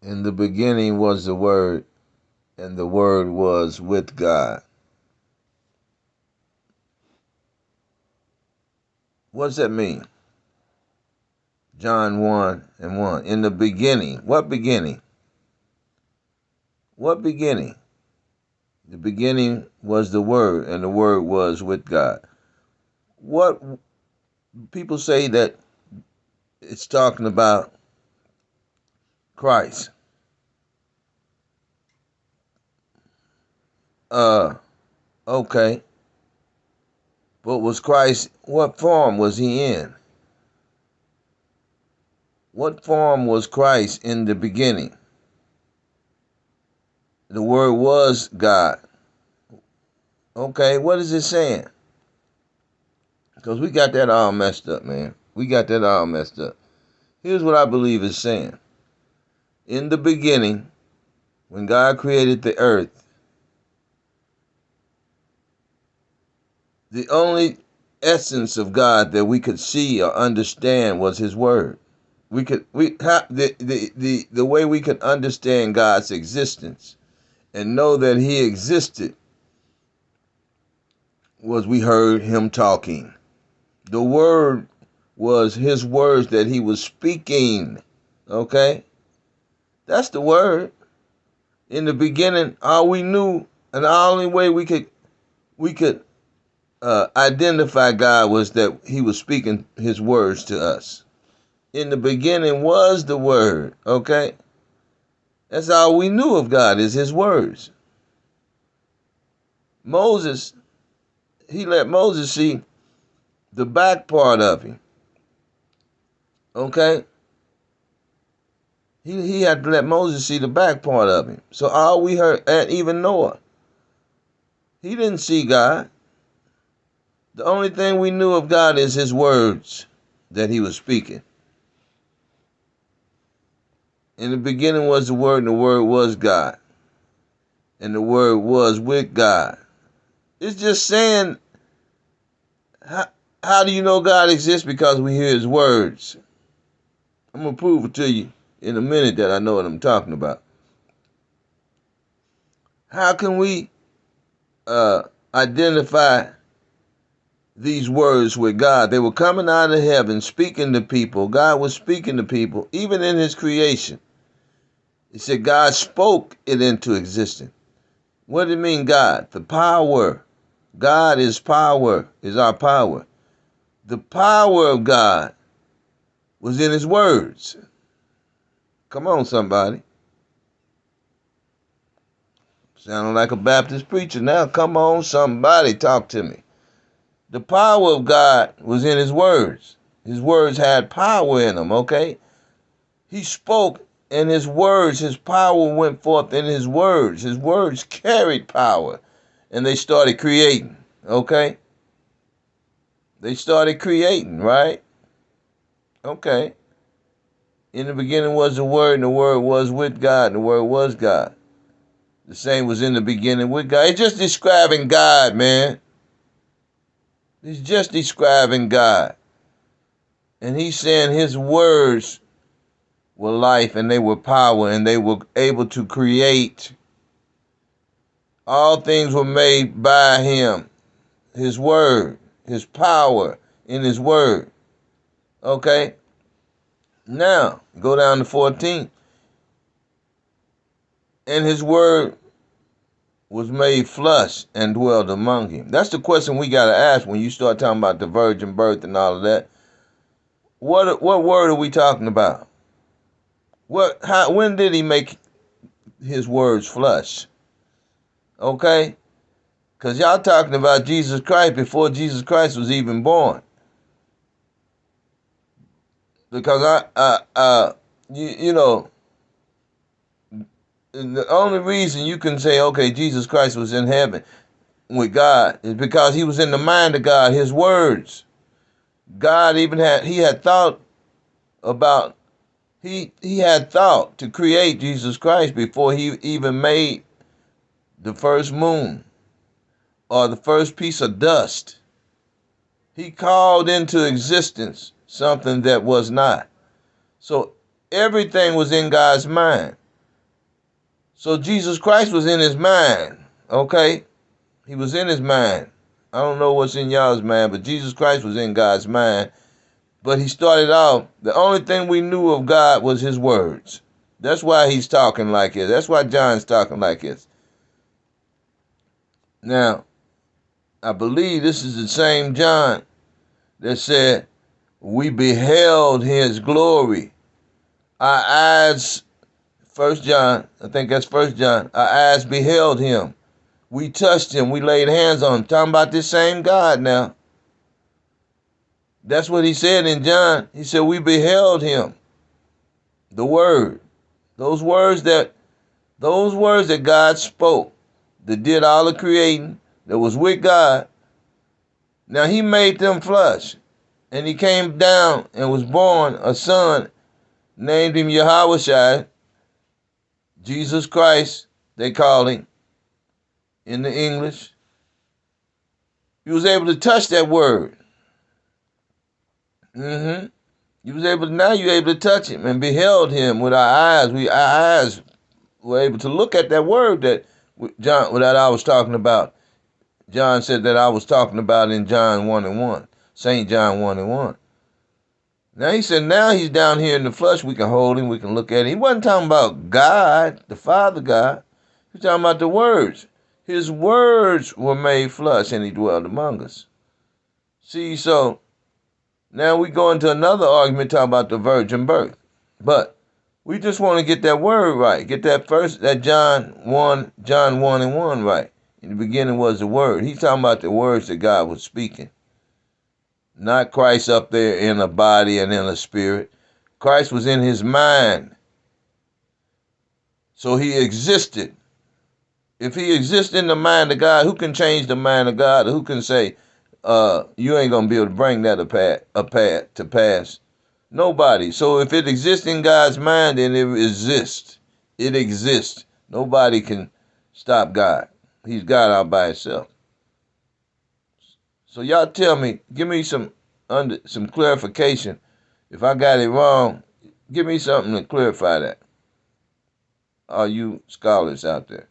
In the beginning was the Word, and the Word was with God. What does that mean? John 1 and 1. In the beginning. What beginning? What beginning? The beginning was the Word, and the Word was with God. What people say that it's talking about Christ. Uh, okay. But was Christ, what form was he in? What form was Christ in the beginning? The Word was God. Okay, what is it saying? Because we got that all messed up, man. We got that all messed up. Here's what I believe it's saying. In the beginning, when God created the earth, the only essence of God that we could see or understand was His Word. The way we could understand God's existence and know that He existed was we heard Him talking. The Word was His words that He was speaking. Okay? That's the Word. In the beginning, all we knew and the only way we could identify God was that He was speaking His words to us. In the beginning was the Word. Okay? That's all we knew of God is His words. Moses, He let Moses see the back part of Him. Okay? He had to let Moses see the back part of Him. So all we heard, and even Noah, he didn't see God. The only thing we knew of God is His words that He was speaking. In the beginning was the Word, and the Word was God. And the Word was with God. It's just saying, how do you know God exists? Because we hear His words. I'm going to prove it to you in a minute that I know what I'm talking about. How can we identify these words with God? They were coming out of heaven, speaking to people. God was speaking to people, even in His creation. He said God spoke it into existence. What did it mean, God? The power. God is power, is our power. The power of God was in His words. Come on, somebody. Sounding like a Baptist preacher now. Come on, somebody, talk to me. The power of God was in His words. His words had power in them, okay? He spoke, and His words, His power went forth in His words. His words carried power, and they started creating, okay? They started creating, right? Okay. In the beginning was the Word, and the Word was with God, and the Word was God. The same was in the beginning with God. It's just describing God, man. He's just describing God. And He's saying His words were life, and they were power, and they were able to create. All things were made by Him. His word, His power in His word. Okay? Now, go down to 14. And His word was made flesh and dwelled among him. That's the question we got to ask when you start talking about the virgin birth and all of that. What word are we talking about? When did He make His words flesh? Okay? Because y'all talking about Jesus Christ before Jesus Christ was even born. Because you know, the only reason you can say, okay, Jesus Christ was in heaven with God is because He was in the mind of God, His words. God even had thought about, he had thought to create Jesus Christ before He even made the first moon or the first piece of dust. He called into existence something that was not. So everything was in God's mind. So Jesus Christ was in his mind, okay? He was in his mind. I don't know what's in y'all's mind, but Jesus Christ was in God's mind. But he started off, the only thing we knew of God was his words. That's why he's talking like this. That's why John's talking like this. Now, I believe this is the same John that said, we beheld his glory. Our eyes, First John, I think that's First John, our eyes beheld him. We touched him. We laid hands on him. Talking about this same God now. That's what he said in John. He said, we beheld him. The word. Those words that God spoke, that did all the creating, that was with God. Now he made them flesh. And he came down and was born a son, named him Yahawah, Jesus Christ, they call him in the English. He was able to touch that word. You was able to, now you're able to touch him and beheld him with our eyes. Our eyes were able to look at that word that I was talking about. John said that I was talking about in John 1:1, St. John 1:1. Now he said, now he's down here in the flesh. We can hold him. We can look at him. He wasn't talking about God, the Father God. He was talking about the words. His words were made flesh and he dwelled among us. See, so now we go into another argument talking about the virgin birth. But we just want to get that word right. Get that John 1:1 right. In the beginning was the word. He's talking about the words that God was speaking. Not Christ up there in a body and in a spirit. Christ was in his mind. So he existed. If he exists in the mind of God, who can change the mind of God? Who can say, you ain't going to be able to bring that to pass? Nobody. So if it exists in God's mind, then it exists. It exists. Nobody can stop God. He's God all by himself. So y'all tell me, give me some clarification. If I got it wrong, give me something to clarify that. All you scholars out there.